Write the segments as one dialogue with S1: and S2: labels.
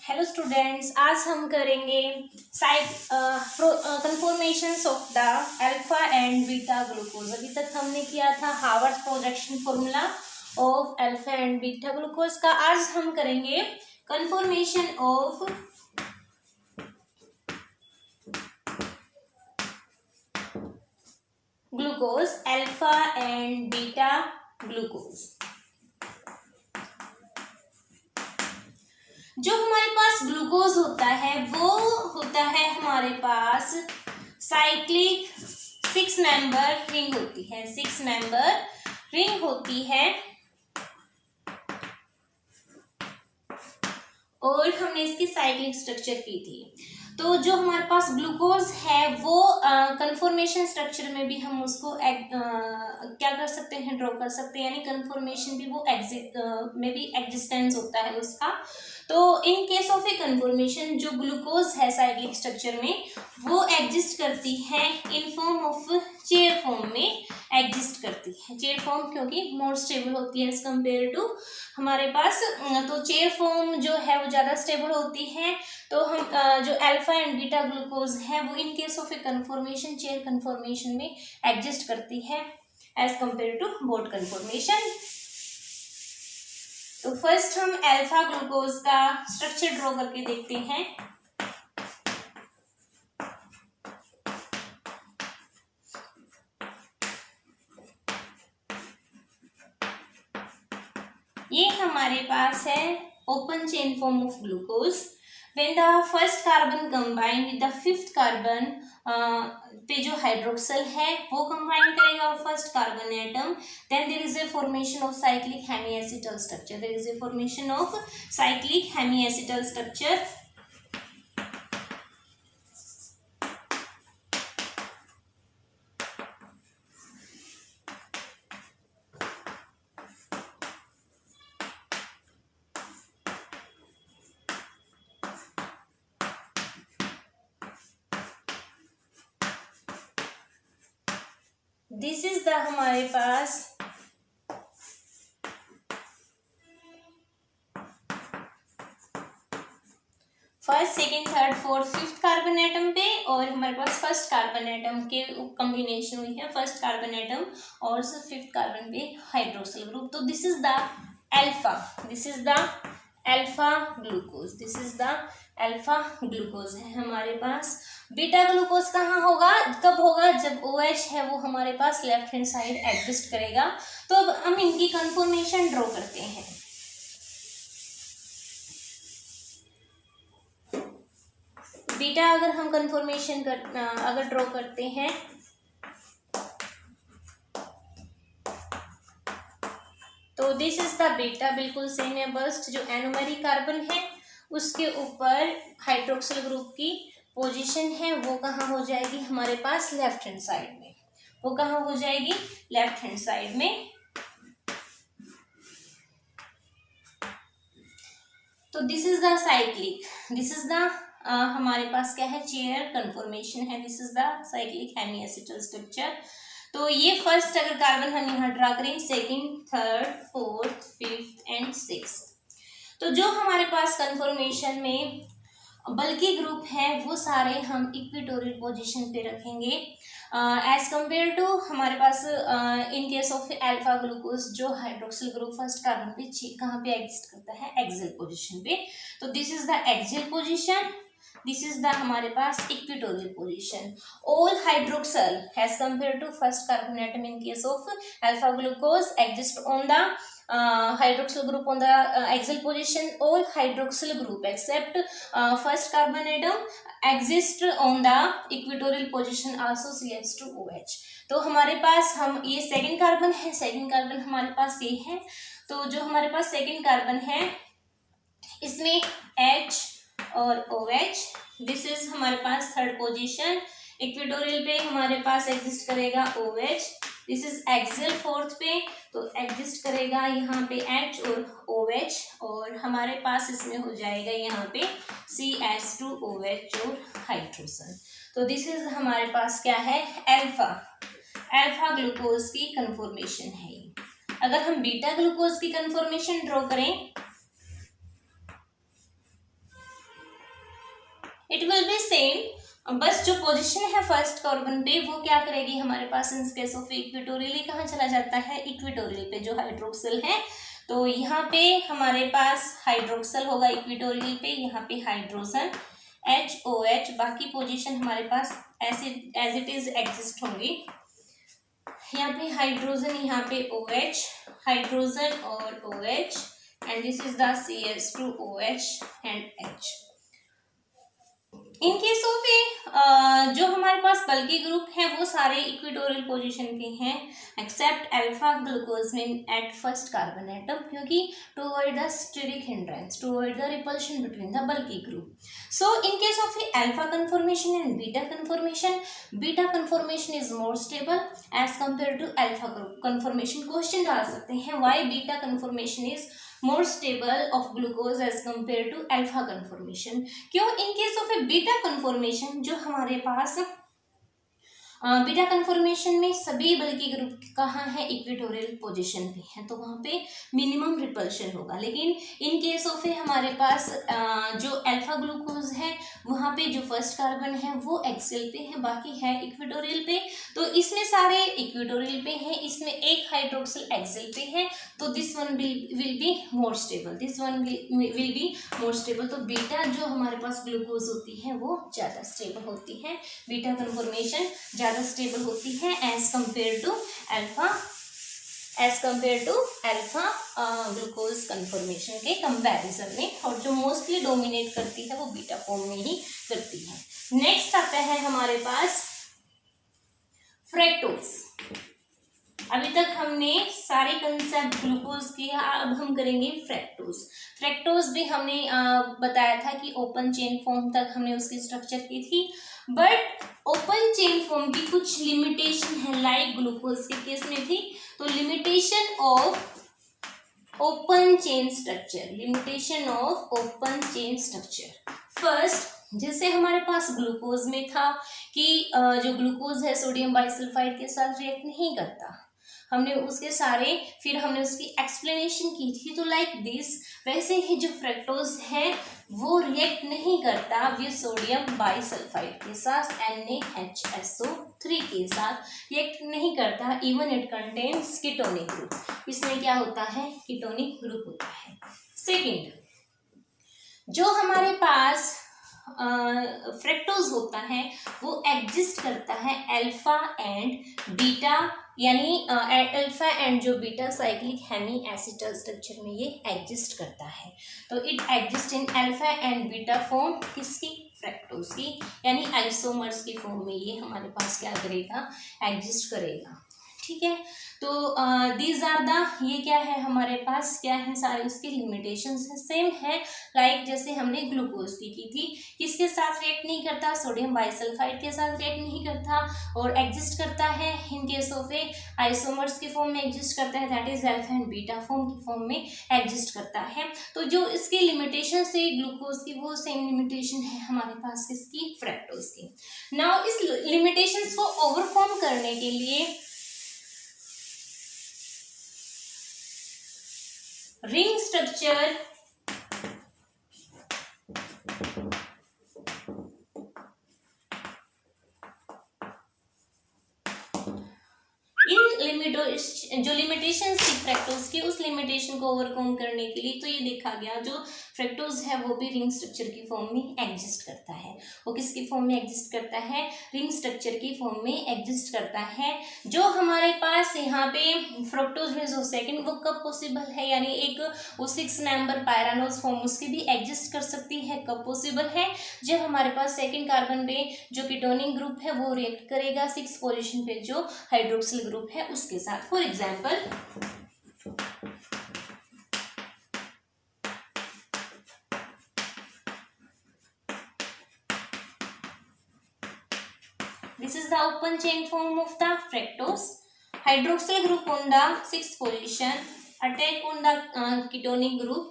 S1: Hello students, आज हम करेंगे conformations of the alpha and beta glucose. अभी तक हमने किया था Haworth's projection formula of alpha and beta glucose का। आज हम करेंगे conformation of glucose, alpha and beta glucose. जो हमारे पास ग्लूकोज होता है वो होता है हमारे पास साइक्लिक 6 मेंबर रिंग होती है। 6 मेंबर रिंग होती है और हमने इसकी साइक्लिक स्ट्रक्चर की थी। तो जो हमारे पास ग्लूकोज है वो कन्फॉर्मेशन स्ट्रक्चर में भी हम उसको क्या कर सकते हैं, ड्रॉ कर सकते हैं, यानी कन्फॉर्मेशन भी वो में भी एग्जिस्टेंस होता है उसका। तो इन केस ऑफ ए कन्फॉर्मेशन जो ग्लूकोज है साइक्लिक स्ट्रक्चर में वो एग्जिस्ट करती है in form of chair form में एग्जिस्ट करती है। चेयर फॉर्म क्योंकि मोर स्टेबल होती है एज कम्पेयर टू हमारे पास, तो चेयर फॉर्म जो है वो ज़्यादा स्टेबल होती है। तो हम जो अल्फा एंड बीटा ग्लूकोज है वो in case of a conformation chair conformation में एग्जिस्ट करती है as compared to both conformation. तो फर्स्ट हम अल्फा ग्लूकोज का स्ट्रक्चर ड्रॉ करके देखते हैं। ये हमारे पास है open chain form of glucose. When the first carbon combine with the fifth carbon पे जो हाइड्रोक्सल है वो कंबाइन करेगा first carbon atom, then there is a formation of cyclic hemiacetal structure. There is a formation of cyclic hemiacetal structure. This is the हमारे पास first second third fourth fifth carbon atom पे और हमारे पास first carbon atom के combination हुई है, first carbon atom और फिफ्थ कार्बन पे हाइड्रोक्सिल ग्रुप। तो this is the alpha, this is the alpha glucose, this is the alpha glucose है हमारे पास। बीटा ग्लूकोज कहाँ होगा, कब होगा, जब OH है वो हमारे पास लेफ्ट हैंड साइड एग्जिस्ट करेगा। तो अब हम इनकी कन्फॉर्मेशन ड्रॉ करते हैं। बीटा अगर हम कन्फॉर्मेशन अगर ड्रॉ करते हैं तो दिस इज द बीटा, बिल्कुल सेम है, बस्ट जो एनोमरी कार्बन है उसके ऊपर हाइड्रोक्सिल ग्रुप की पोजीशन है वो कहाँ हो जाएगी हमारे पास लेफ्ट हैंड साइड में, वो कहाँ हो जाएगी लेफ्ट हैंड साइड में। तो this is the cyclic, this is the हमारे पास क्या है चेयर कन्फॉर्मेशन है, this is the cyclic hemiacetal structure. तो ये फर्स्ट अगर कार्बन हम यहाँ ड्रा करें, second third fourth fifth and sixth. तो जो हमारे पास कन्फॉर्मेशन में बल्कि ग्रुप है वो सारे हम इक्विटोरियल पोजीशन पे रखेंगे एज कंपेयर टू हमारे पास in case of alpha glucose जो हाइड्रोक्सिल ग्रुप फर्स्ट कार्बन पे कहाँ पे एग्जिस्ट करता है, एक्सियल पोजीशन पे। तो this is the axial position, this is the हमारे पास equatorial position. All hydroxyl as compare to first carbon atom in case of alpha glucose exist on the hydroxyl group on the axial position. All hydroxyl group except first carbon atom exist on the equatorial position also CH2OH। तो हमारे पास हम ये second carbon है, second carbon हमारे पास ये है। तो जो हमारे पास सेकंड कार्बन है इसमें H और OH, दिस इज हमारे पास थर्ड पोजीशन। इक्वेटोरियल पे हमारे पास एग्जिस्ट करेगा OH, this is axial fourth पे तो एग्जिस्ट करेगा यहाँ पे H और OH, और हमारे पास इसमें हो जाएगा यहाँ पे CH2OH और हाइड्रोजन। तो दिस इज हमारे पास क्या है अल्फा ग्लूकोज की कन्फॉर्मेशन है। अगर हम बीटा ग्लूकोज की कन्फॉर्मेशन ड्रॉ करें इट विल बी सेम, बस जो पोजीशन है फर्स्ट कार्बन पे वो क्या करेगी हमारे पास इन केस ऑफ इक्वेटोरियली कहाँ चला जाता है, इक्वेटोरियल पे जो हाइड्रोक्सिल है। तो यहाँ पे हमारे पास हाइड्रोक्सिल होगा इक्वेटोरियल पे, यहाँ पे हाइड्रोजन HOH, बाकी पोजीशन हमारे पास एज इट इज एग्जिस्ट होंगी। यहाँ पे हाइड्रोजन, यहाँ पे OH, हाइड्रोजन और OH, and this is the CH2OH and H। In case of जो हमारे पास बल्कि ग्रुप है वो सारे इक्वेटोरियल पोजीशन पे हैं except alpha glucose mean at first carbon atom, क्योंकि to avoid the steric hindrance, to avoid the repulsion between the bulky group. So in case of alpha conformation and beta conformation is more stable as compare to alpha conformation. Question डाल सकते हैं why beta conformation is more stable of glucose as compared to alpha conformation। क्यों? in case of a beta conformation जो हमारे पास beta conformation में सभी बल्कि group कहाँ है, इक्वेटोरियल पोजीशन पे है, तो वहाँ पे मिनिमम रिपल्शन होगा। लेकिन इन केस ऑफ हमारे पास जो अल्फा ग्लूकोज है वहाँ पे जो फर्स्ट कार्बन है वो एक्सेल पे है, बाकी है इक्वेटोरियल पे। तो इसमें सारे इक्वेटोरियल पे है, इसमें एक हाइड्रोक्सिल एक्सेल पे है, तो this one will be more stable, this one will be more stable. तो बीटा जो हमारे पास ग्लूकोज होती है वो ज़्यादा स्टेबल होती है, बीटा कन्फॉर्मेशन ज़्यादा स्टेबल होती है as compare to alpha glucose conformation के कंपैरिजन में। और जो मोस्टली डोमिनेट करती है वो बीटा फॉर्म में ही करती है। नेक्स्ट आता है हमारे पास फ्रैक्टोज। अभी तक हमने सारे कंसेप्ट ग्लूकोज किया, अब हम करेंगे फ्रैक्टोज भी हमने बताया था कि ओपन चेन फॉर्म तक हमने उसकी स्ट्रक्चर की थी, बट ओपन चेन फॉर्म की कुछ लिमिटेशन है लाइक ग्लूकोज के केस में भी। तो limitation of open chain structure, first जैसे हमारे पास ग्लूकोज में था कि जो ग्लूकोज है सोडियम बाइसल्फाइड के साथ रिएक्ट नहीं करता, हमने उसके सारे फिर हमने उसकी एक्सप्लेनेशन की थी। तो लाइक दिस वैसे ही जो फ्रैक्टोज है वो रिएक्ट नहीं करता विद सोडियम बाइसल्फाइड के साथ, NaHSO3 के साथ रिएक्ट नहीं करता, even it contains ketonic group. इसमें क्या होता है, कीटोनिक ग्रुप होता है। सेकेंड, जो हमारे पास फ्रैक्टोज होता है वो एग्जिस्ट करता है अल्फा एंड बीटा, यानी अल्फा एंड जो beta cyclic hemiacetal structure में ये एग्जिस्ट करता है। तो it exist in alpha and beta form, किसकी, फ्रैक्टोज की, यानी आइसोमर्स की फॉर्म में ये हमारे पास क्या करेगा, एग्जिस्ट करेगा। ठीक है, तो दीज आर द, ये क्या है हमारे पास, क्या है सारे उसके लिमिटेशंस है, सेम है लाइक जैसे हमने ग्लूकोज की थी, किसके साथ रिएक्ट नहीं करता, सोडियम बाइसल्फाइड के साथ रिएक्ट नहीं करता और एग्जिस्ट करता है इन केस ऑफ ए आइसोमर्स के फॉर्म में एग्जिस्ट करता है, that is alpha and beta form की फॉर्म में एग्जिस्ट करता है। तो जो इसकी लिमिटेशन है ग्लूकोज की वो सेम लिमिटेशन है हमारे पास किसकी, फ्रैक्टोज की। नाउ इस लिमिटेशंस को ओवरकम करने के लिए रिंग स्ट्रक्चर जो लिमिटेशन थी फ्रैक्टोज की, उस लिमिटेशन को ओवरकम करने के लिए तो ये देखा गया जो फ्रैक्टोज है वो भी रिंग स्ट्रक्चर की फॉर्म में एग्जिस्ट करता है। वो किसकी फॉर्म में एग्जिस्ट करता है, रिंग स्ट्रक्चर की फॉर्म में एग्जिस्ट करता है। जो हमारे पास यहाँ पे फ्रक्टोज में जो सेकंड वो कब पॉसिबल है, यानी एक वो 6 मेंबर पायरानोज फॉर्म उसकी भी एग्जिस्ट कर सकती है, कब पॉसिबल है, जब हमारे पास सेकंड कार्बन पे जो कीटोनिक ग्रुप है वो रिएक्ट करेगा 6 पोजीशन पे जो हाइड्रोक्सिल ग्रुप है उसके साथ। For example this is the open chain form of the fructose. Hydroxyl group on the 6th position attack on the ketonic group,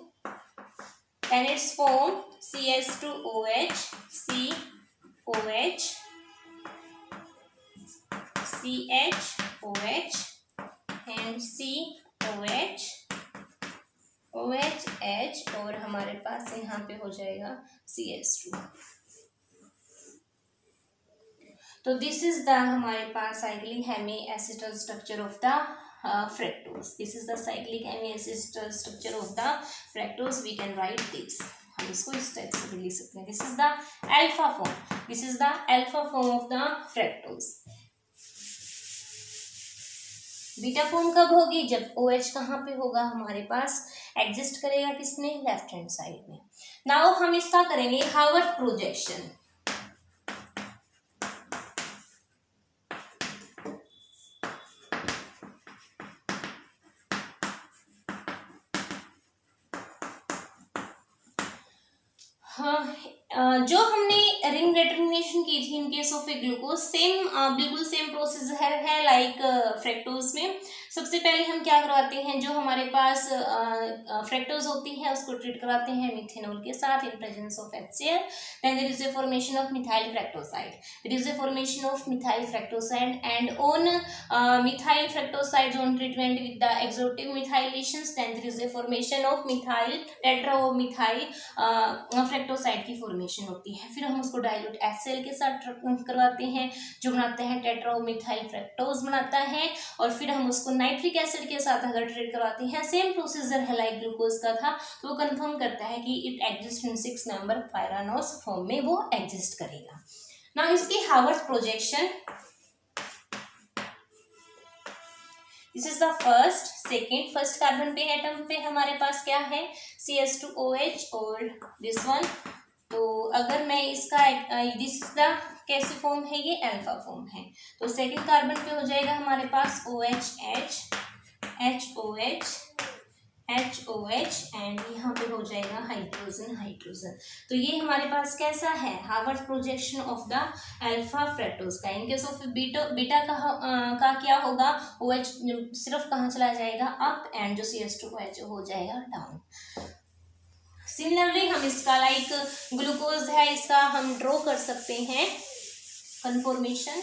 S1: and its form CH2OH, COH, CHOH and COH, OHH और हमारे पास यहाँ पे हो जाएगा CH2। तो this is the हमारे पास cyclic hemiacetal structure of the fructose. This is the cyclic hemiacetal structure of the fructose. We can write this. हम इसको इस टाइप से भी लिख सकते हैं. This is the alpha form. This is the alpha form of the fructose. Beta form कब होगी? जब OH कहाँ पे होगा हमारे पास? एग्जिस्ट करेगा किसमें? लेफ्ट हैंड साइड में. नाउ हम इसका करेंगे हार्वर्ड प्रोजेक्शन. जो हमने रिंग डिटर्मिनेशन की थी इन case of a glucose, same बिल्कुल सेम प्रोसेस है लाइक फ्रैक्टोज में. सबसे पहले हम क्या करवाते हैं, जो हमारे पास फ्रैक्टोज होती है उसको ट्रीट कराते हैं मिथेनॉल के साथ in presence of HCl. Then there is a formation of methyl fructoside. There is a formation of methyl fructoside and on methyl fructoside on treatment with the exotic methylations. Then there is a formation of methyl tetra O methyl fructoside की formation होती है. फिर हम उसको dilute HCl के साथ करवाते हैं जो बनाते हैं टेट्राओमिथाइल फ्रैक्टोज बनाता है. और फिर हम उसको नाइट्रिक एसिड के साथ अगर ट्रीट करवाते हैं, सेम प्रोसीजर है लाइक ग्लूकोज का था, तो वो कंफर्म करता है कि it exist in 6 member pyranose form में वो एग्जिस्ट करेगा. नाउ इसकी Harvard projection. This is the first carbon पे एटम पे हमारे पास क्या है? CH2OH और दिस वन. तो अगर मैं इसका दिस इज द कैसे फॉर्म है? ये अल्फा फॉर्म है. तो सेकंड कार्बन पे हो जाएगा हमारे पास OHH, HOH, HOH एंड यहाँ पे हो जाएगा हाइड्रोजन. तो ये हमारे पास कैसा है? Harvard projection of the alpha fructose का. इन केस ऑफ बीटा का क्या होगा? OH सिर्फ कहाँ चला जाएगा? अप एंड जो CH2OH हो जाएगा डाउन. सिमिलरली हम इसका लाइक ग्लूकोज है, इसका हम ड्रॉ कर सकते हैं conformation.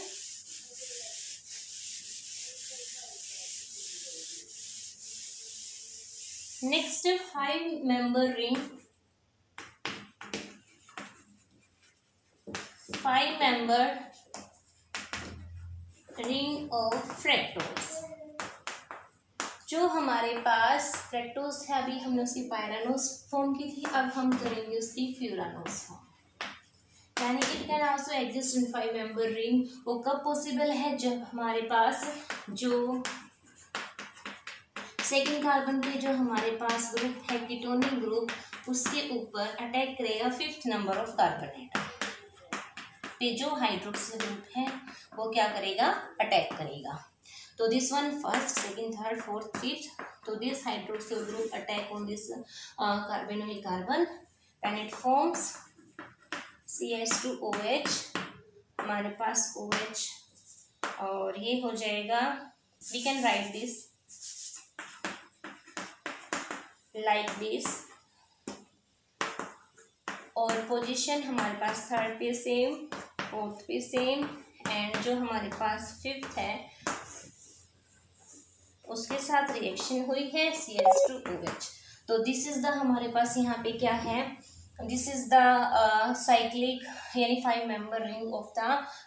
S1: Next 5 member ring. 5 member ring of fructose. जो हमारे पास फ्रैक्टोज है, अभी हमने उसकी पायरानोस फॉर्म की थी, अब हम करेंगे उसकी फ्यूरानोस फॉर्म. यानी it can also exist in 5 member ring. वो कब पॉसिबल है? जब हमारे पास जो सेकंड कार्बन पे जो हमारे पास ग्रुप है कीटोनिक ग्रुप, उसके ऊपर अटैक करेगा 5th number of carbon atom पे. जो हाइड्रोक्सिल ग्रुप है वो क्या करेगा? अटैक करेगा. तो this one first, second, third, fourth, fifth. तो this hydroxyl group attack on this carbonyl carbon and it forms CH2OH. हमारे पास OH और ये हो जाएगा, we can write this like this. और पोजीशन हमारे पास थर्ड पे सेम, फोर्थ पे सेम एंड जो हमारे पास फिफ्थ है उसके साथ रिएक्शन हुई है CH2OH. तो दिस इज द हमारे पास यहाँ पे क्या है? दिस इज द साइक्लिक यानी 5 member ring of the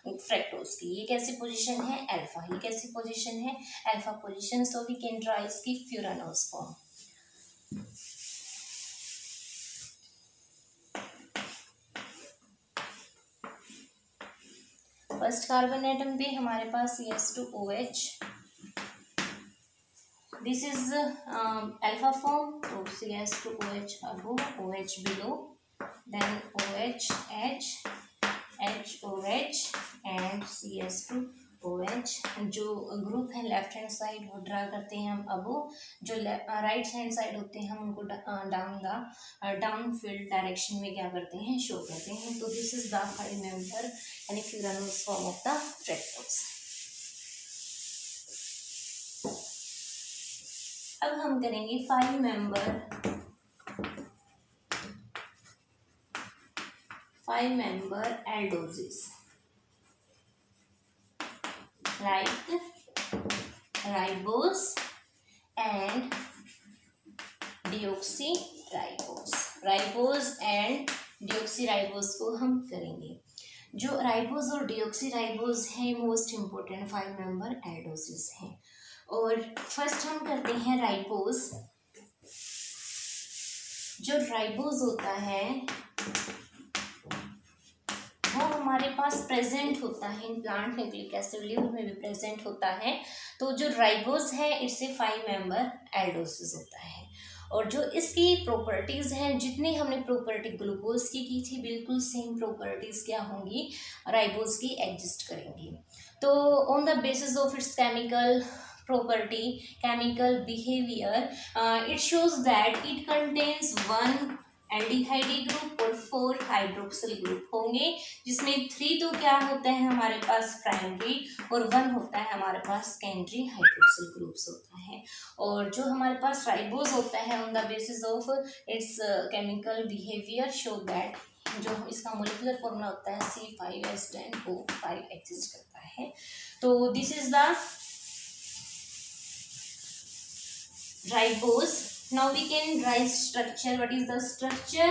S1: fructose की. ये कैसी पोजीशन है? अल्फा. ये कैसी पोजीशन है? Alpha position. So we can draw इसकी furanose form. First carbon atom पे हमारे पास CH2OH. This is alpha form. तो CH2OH above, OH below, then OH, H, HOH and CH2OH. जो ग्रुप है लेफ्ट हैंड साइड वो draw करते हैं हम अबो. जो राइट हैंड साइड होते हैं हम उनको डाउन फील्ड डायरेक्शन में क्या करते हैं? शो करते हैं. तो दिस इज द 5 मेंबर यानी furanose form of the fructose. अब हम करेंगे 5 member aldoses like ribose and deoxyribose. Ribose and deoxyribose को हम करेंगे. जो राइबोज और डिऑक्सीराइबोज हैं मोस्ट इम्पोर्टेंट 5 मेंबर एल्डोसिस हैं। और फर्स्ट हम करते हैं राइबोज। जो राइबोज होता है वो हमारे पास प्रेजेंट होता है in plant nucleic acid liver में भी प्रेजेंट होता है। तो जो राइबोज है इससे 5 मेंबर एल्डोसिस होता है। और जो इसकी प्रॉपर्टीज हैं, जितनी हमने प्रॉपर्टी ग्लूकोज की थी, बिल्कुल सेम प्रॉपर्टीज क्या होंगी राइबोज की एग्जिस्ट करेंगी। तो on the basis of its chemical property, chemical behavior, it shows that it contains 1 aldehyde group और 4 हाइड्रोक्सिल ग्रुप होंगे, जिसमें 3 तो क्या होते हैं हमारे पास प्राइमरी और 1 होता है हमारे पास सेकेंडरी हाइड्रोक्सिल ग्रुप्स होता है। और जो हमारे पास राइबोज होता है on the basis of its chemical behaviour show that जो इसका मोलिकुलर फॉर्मूला होता है C5H10O5 एग्जिस्ट करता है। तो this is the ribose. Now we can write structure. What is the structure?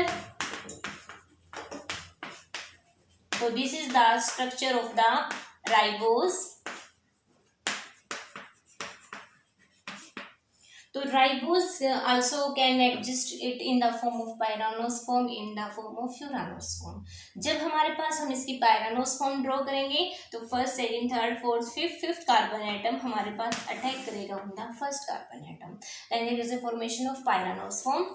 S1: So this is the structure of the ribose. तो ribose also can exist it in the form of pyranose form, in the form of furanose form. जब हमारे पास हम इसकी pyranose form draw करेंगे तो first second third fourth fifth carbon atom हमारे पास attack करेगा on the first carbon atom, then there is a formation of pyranose form.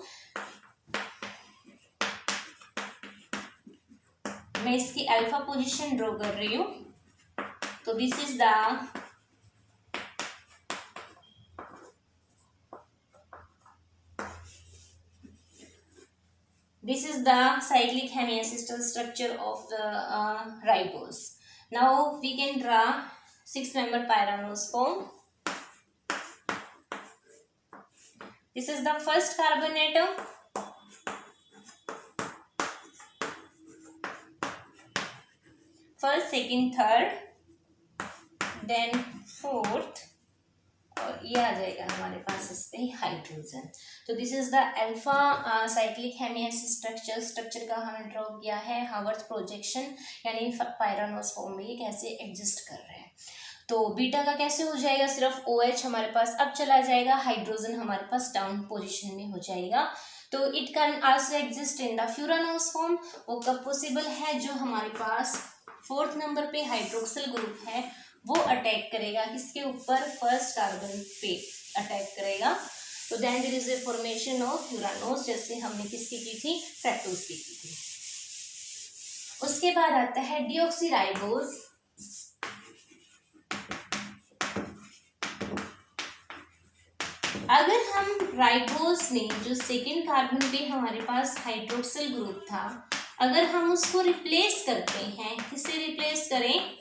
S1: मैं इसकी अल्फा पोजीशन ड्रॉ कर रही हूँ। तो this is the This is the cyclic hemiacetal structure of the ribose. Now we can draw 6-member pyranose form. This is the first carbon atom. First, second, third, then fourth. और ये आ जाएगा हमारे पास इससे hydrogen. तो this is the alpha cyclic hemiacetal structure का हमने draw किया है हावर्थ प्रोजेक्शन, यानी पायरानोस फॉर्म में ये कैसे एग्जिस्ट कर रहे हैं। तो बीटा का कैसे हो जाएगा, सिर्फ OH हमारे पास अब चला जाएगा, हाइड्रोजन हमारे पास डाउन पोजिशन में हो जाएगा। तो it can also exist in the furanose form. वो कब पॉसिबल है, जो हमारे पास 4th नंबर पे हाइड्रोक्सिल ग्रुप है वो अटैक करेगा किसके ऊपर, फर्स्ट कार्बन पे अटैक करेगा। तो then there is a formation of furanose, जैसे हमने किसकी की थी, फ्रैक्टोज की थी। उसके बाद आता है डिऑक्सीराइबोज। अगर हम राइबोज में जो सेकेंड कार्बन पे हमारे पास हाइड्रोक्सिल ग्रुप था, अगर हम उसको रिप्लेस करते हैं, किससे रिप्लेस करें,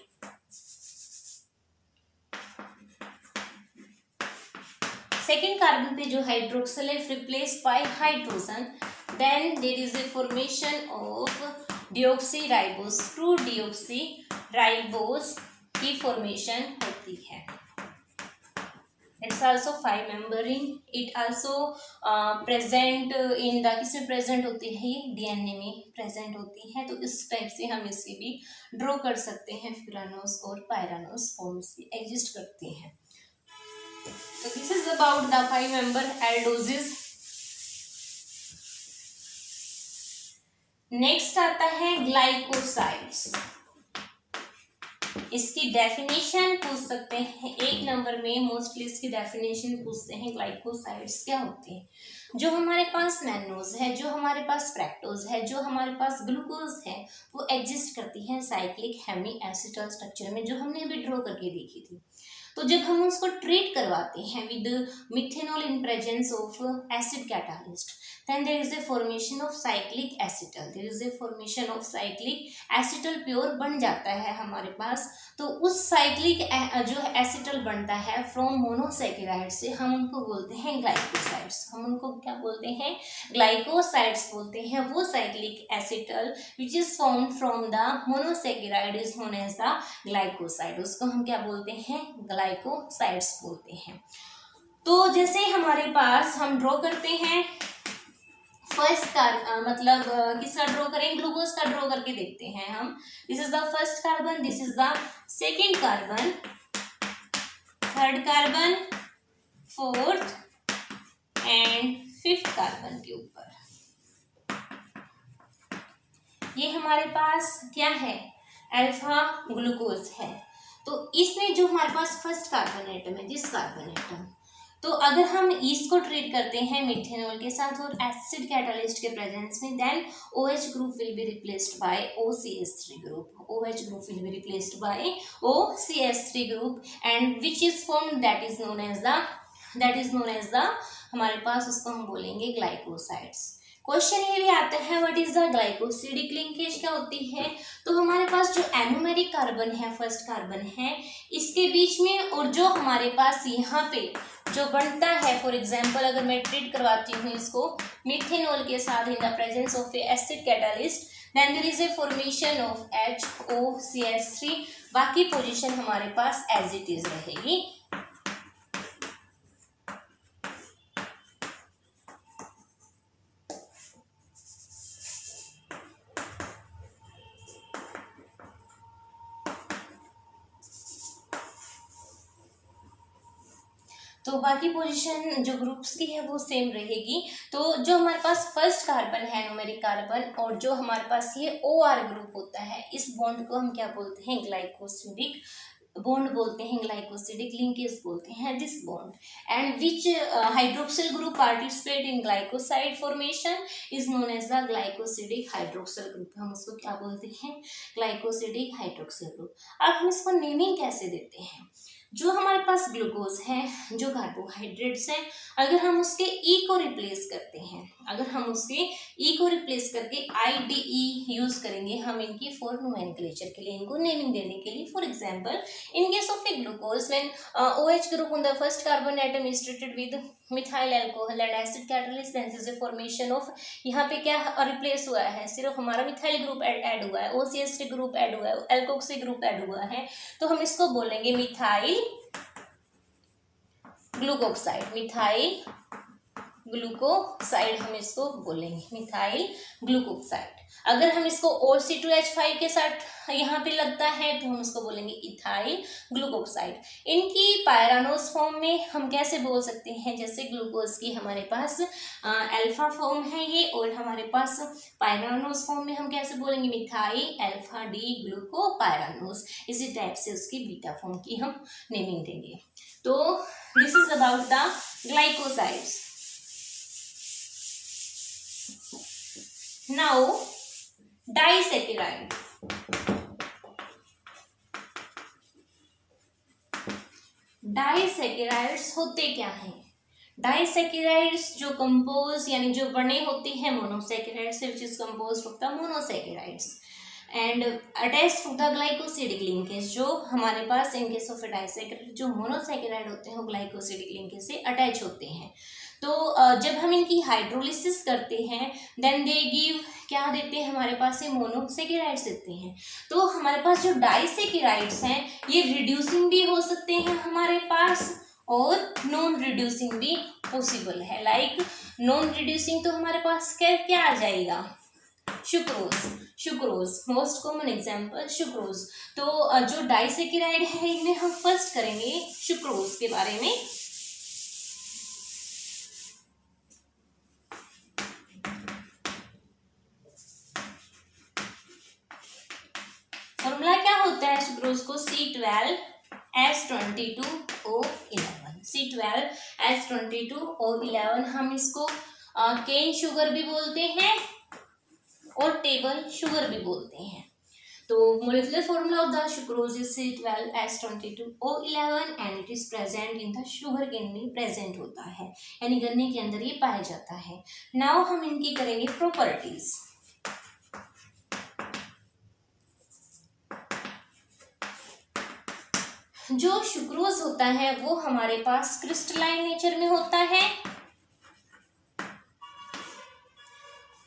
S1: सेकेंड कार्बन पे जो हाइड्रोक्सिल है replace by hydrogen, then there is a formation of deoxyribose. True deoxyribose की फॉर्मेशन होती है। It's also 5 membering, it also present in the, किसमें प्रेजेंट होती है, ये DNA में प्रेजेंट होती है। तो इस टाइप से हम इसकी भी ड्रॉ कर सकते हैं, फ्यूरानोस और पायरानोस फॉर्म्स भी एग्जिस्ट करती हैं। So this is about the 5-member aldoses. Next आता है ग्लाइकोसाइड्स। इसकी डेफिनेशन पूछ सकते हैं, 1 नंबर में मोस्टली इसकी डेफिनेशन पूछते हैं ग्लाइकोसाइड्स क्या होते हैं। जो हमारे पास मैनोज है, जो हमारे पास फ्रैक्टोज है, जो हमारे पास ग्लूकोज है, वो एग्जिस्ट करती हैं साइक्लिक हेमी एसिटल स्ट्रक्चर में, जो हमने अभी ड्रॉ करके देखी थी। तो जब हम उसको ट्रीट करवाते हैं with methanol in presence of acid catalyst, then there is a formation of cyclic acetal, there is a formation of cyclic acetal pure बन जाता है हमारे पास। तो उस साइक्लिक जो एसिटल बनता है फ्रॉम मोनोसैकेराइड से, हम उनको बोलते हैं ग्लाइकोसाइड्स। हम उनको क्या बोलते हैं, ग्लाइकोसाइड्स बोलते हैं। वो cyclic acetal which is formed from the monosaccharide is known as the glycoside. उसको हम क्या बोलते हैं, ग्लाइकोसाइड्स बोलते हैं। तो जैसे हमारे पास हम ड्रॉ करते हैं फर्स्ट मतलब किसका ड्रॉ करें, ग्लूकोज का ड्रॉ करके देखते हैं हम। This is the first carbon, this is the second carbon, third carbon, fourth and fifth carbon के ऊपर ये हमारे पास क्या है, अल्फा ग्लूकोज है। तो इसमें जो हमारे पास फर्स्ट कार्बन एटम है, दिस कार्बन एटम, तो अगर हम इसको ट्रीट करते हैं मिथेनॉल के साथ और एसिड कैटालिस्ट के प्रेजेंस में, then OH group will be replaced by OCH3 group. OH group will be replaced by OCH3 group and which is formed that is known as the हमारे पास उसको हम बोलेंगे ग्लाइकोसाइड्स। क्वेश्चन ये भी आता है what is the glycosidic linkage, क्या होती है। तो हमारे पास जो एनोमेरिक कार्बन है, फर्स्ट कार्बन है, इसके बीच में और जो हमारे पास यहाँ पे जो बनता है, फॉर एग्जाम्पल अगर मैं ट्रीट करवाती हूँ इसको मिथेनॉल के साथ in the presence of a acid catalyst, then there is a formation of HOCH3। बाकी पोजीशन हमारे पास एज इट इज रहेगी। तो बाकी पोजीशन जो ग्रुप्स की है वो सेम रहेगी। तो जो हमारे पास फर्स्ट कार्बन है, न्यूमेरिक कार्बन, और जो हमारे पास ये OR ग्रुप होता है, इस बॉन्ड को हम क्या बोलते हैं, ग्लाइकोसिडिक बॉन्ड बोलते हैं, ग्लाइकोसिडिक लिंकेज बोलते हैं this bond. And which hydroxyl group participate in glycoside formation is known as the glycosidic hydroxyl group. हम उसको क्या बोलते हैं, ग्लाइकोसिडिक हाइड्रोक्सिल ग्रुप। अब हम इसको नेमिंग कैसे देते हैं, जो हमारे पास ग्लूकोज है, जो कार्बोहाइड्रेट्स हैं, अगर हम उसके ई को रिप्लेस करते हैं, अगर हम उसके ई को रिप्लेस करके IDE यूज करेंगे हम इनकी फॉर नोमेनक्लेचर के लिए, इनको नेमिंग देने के लिए। For example in case of a glucose when OH group on the first carbon atom is treated with methyl alcohol and acid catalyst, then this is a formation of, यहाँ पे क्या replace हुआ है, सिर्फ हमारा मिथाइल ग्रुप ऐड हुआ है, OCH3 group add हुआ है, एल्कोक्सी ग्रुप ऐड हुआ है, तो हम इसको बोलेंगे मिथाइल ग्लूकोक्साइड। मिथाइल ग्लूकोसाइड हम इसको बोलेंगे, मिथाइल ग्लूकोक्साइड। अगर हम इसको OC2H5 के साथ यहाँ पे लगता है तो हम इसको बोलेंगे इथाइल ग्लूकोक्साइड। इनकी पायरानोस फॉर्म में हम कैसे बोल सकते हैं, जैसे ग्लूकोज की हमारे पास अल्फा फॉर्म है ये, और हमारे पास पायरानोस फॉर्म में हम कैसे बोलेंगे, मिथाइल अल्फा डी ग्लूको पायरानोस। इसी टाइप से उसकी बीटा फॉर्म की हम नेमिंग देंगे। तो this is about the glycosides. Now disaccharide. Disaccharides होते क्या हैं, डाइसैकेराइड्स जो कंपोज यानी जो बने होते हैं मोनोसैकेराइड से, which is composed of the monosaccharides and attach to the glycosidic linkage. जो हमारे पास इन केस ऑफ डाइसैकेराइड जो मोनोसैकेराइड होते हैं वो ग्लाइकोसिडिक लिंकेज से अटैच होते हैं। तो जब हम इनकी हाइड्रोलिसिस करते हैं देन दे गिव, क्या देते हैं हमारे पास, ये मोनोसैकेराइड्स देते हैं। तो हमारे पास जो डाइसैकेराइड्स हैं ये रिड्यूसिंग भी हो सकते हैं हमारे पास, और नॉन रिड्यूसिंग भी पॉसिबल है। लाइक नॉन रिड्यूसिंग तो हमारे पास क्या आ जाएगा, sucrose most common example sucrose. तो जो डाइसैकेराइड है इनमें हम फर्स्ट करेंगे सुक्रोज के बारे में। फॉर्मूला क्या होता है सुक्रोज को, C12H22O11, C12H22O11। हम इसको केन शुगर भी बोलते हैं और टेबल शुगर भी बोलते हैं। तो molecular formula of the sucrose is C12H22O11 and it is present in the sugar cane में प्रेजेंट होता है, यानी गन्ने के अंदर ये पाया जाता है। नाउ हम इनकी करेंगे प्रॉपर्टीज। जो सुक्रोज होता है वो हमारे पास क्रिस्टलाइन नेचर में होता है,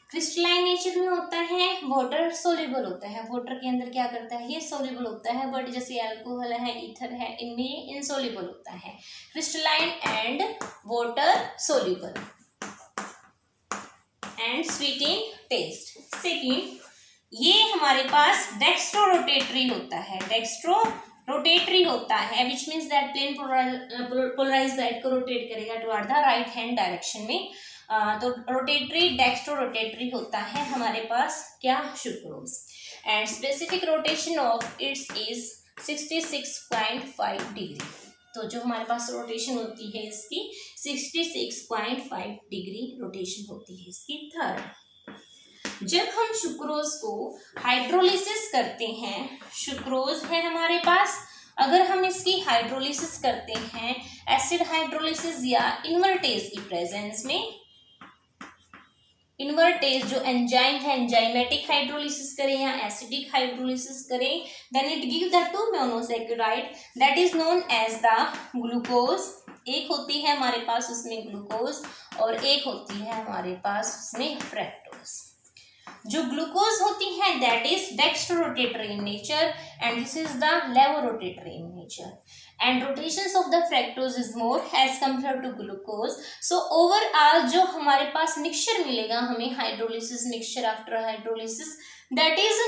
S1: क्रिस्टलाइन नेचर में होता है, वाटर सोल्यूबल होता है। वाटर के अंदर क्या करता है, ये सोल्यूबल होता है, बट जैसे अल्कोहल है, ईथर है, इनमें ये इनसोल्यूबल होता है। Crystalline and water soluble and sweet in taste. Second, ये हमारे पास डेक्स्ट्रो रोटेटरी होता है, डेक्स्ट्रो रोटेटरी होता है, which means that plane polarise light को रोटेट करेगा toward the right hand direction में। तो रोटेटरी, डेक्स्ट्रो रोटेटरी होता है हमारे पास क्या, sucrose. And specific rotation of its is 66.5 degree. तो जो हमारे पास रोटेशन होती है इसकी 66.5 डिग्री रोटेशन होती है इसकी। थर्ड, जब हम सुक्रोज को हाइड्रोलिसिस करते हैं, सुक्रोज है हमारे पास, अगर हम इसकी हाइड्रोलिसिस करते हैं एसिड हाइड्रोलिसिस या इन्वर्टेज की प्रेजेंस में, इन्वर्टेज जो एंजाइम है, एंजाइमेटिक हाइड्रोलिसिस करें या एसिडिक हाइड्रोलिसिस करें, then it give the two monosaccharide that is known as the glucose. एक होती है हमारे पास उसमें ग्लूकोज और एक होती है हमारे पास उसमें फ्रैक्टोज। जो ग्लूकोज होती है that is dextrorotatory in nature and this is the levorotatory in nature, and rotations of the fructose is more as compared to glucose. So overall जो हमारे पास मिक्सचर मिलेगा हमें hydrolysis mixture after hydrolysis, that is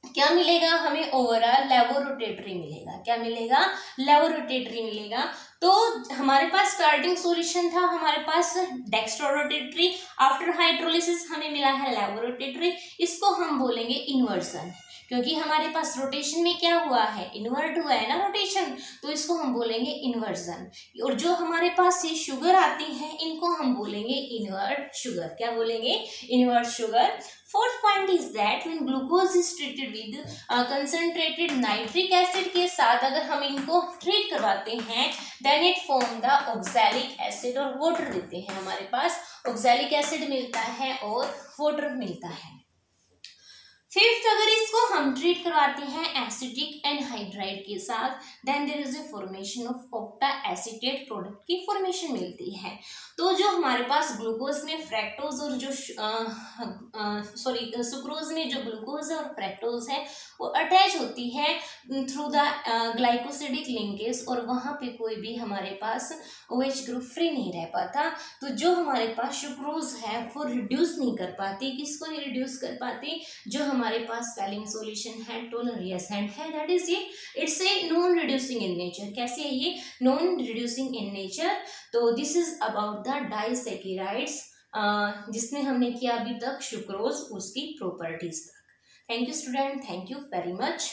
S1: क्या मिलेगा हमें, overall लेवोरोटेटरी मिलेगा। क्या मिलेगा, लेवोरोटेटरी मिलेगा। तो हमारे पास स्टार्टिंग सॉल्यूशन था हमारे पास डेक्स्ट्रोरोटेटरी, आफ्टर हाइड्रोलिसिस हमें मिला है लेवोरोटेटरी। इसको हम बोलेंगे इन्वर्सन, क्योंकि हमारे पास रोटेशन में क्या हुआ है, इन्वर्ट हुआ है ना रोटेशन, तो इसको हम बोलेंगे इन्वर्जन। और जो हमारे पास ये शुगर आती है इनको हम बोलेंगे इन्वर्ट शुगर। क्या बोलेंगे, invert sugar. Fourth point is that when glucose is treated with concentrated nitric acid के साथ अगर हम इनको ट्रीट करवाते हैं then it form the oxalic acid, और वाटर देते हैं हमारे पास ऑक्सैलिक एसिड मिलता है और वाटर मिलता है। फिफ्थ, अगर इसको हम ट्रीट करवाते हैं एसिडिक एनहाइड्राइड के साथ then there is a formation of octa acetate product की फॉर्मेशन मिलती है। तो जो हमारे पास ग्लूकोज में फ्रैक्टोज और जो सुक्रोज में जो ग्लूकोज और फ्रैक्टोज है वो अटैच होती है थ्रू द ग्लाइकोसिडिक लिंकेज, और वहाँ पे कोई भी हमारे पास OH ग्रुप फ्री नहीं रह पाता। तो जो हमारे पास सुक्रोज है वो रिड्यूस नहीं कर पाती, किसको नहीं रिड्यूस कर पाती, जो हमारे पास स्पेलिंग सॉल्यूशन है टोनल रिएसेंट है, दैट इज ये it's a non reducing in nature. कैसे है ये, नॉन रिड्यूसिंग इन नेचर। तो this is about the disaccharides जिसमें हमने किया अभी तक सुक्रोज उसकी प्रॉपर्टीज तक। Thank you student, thank you very much.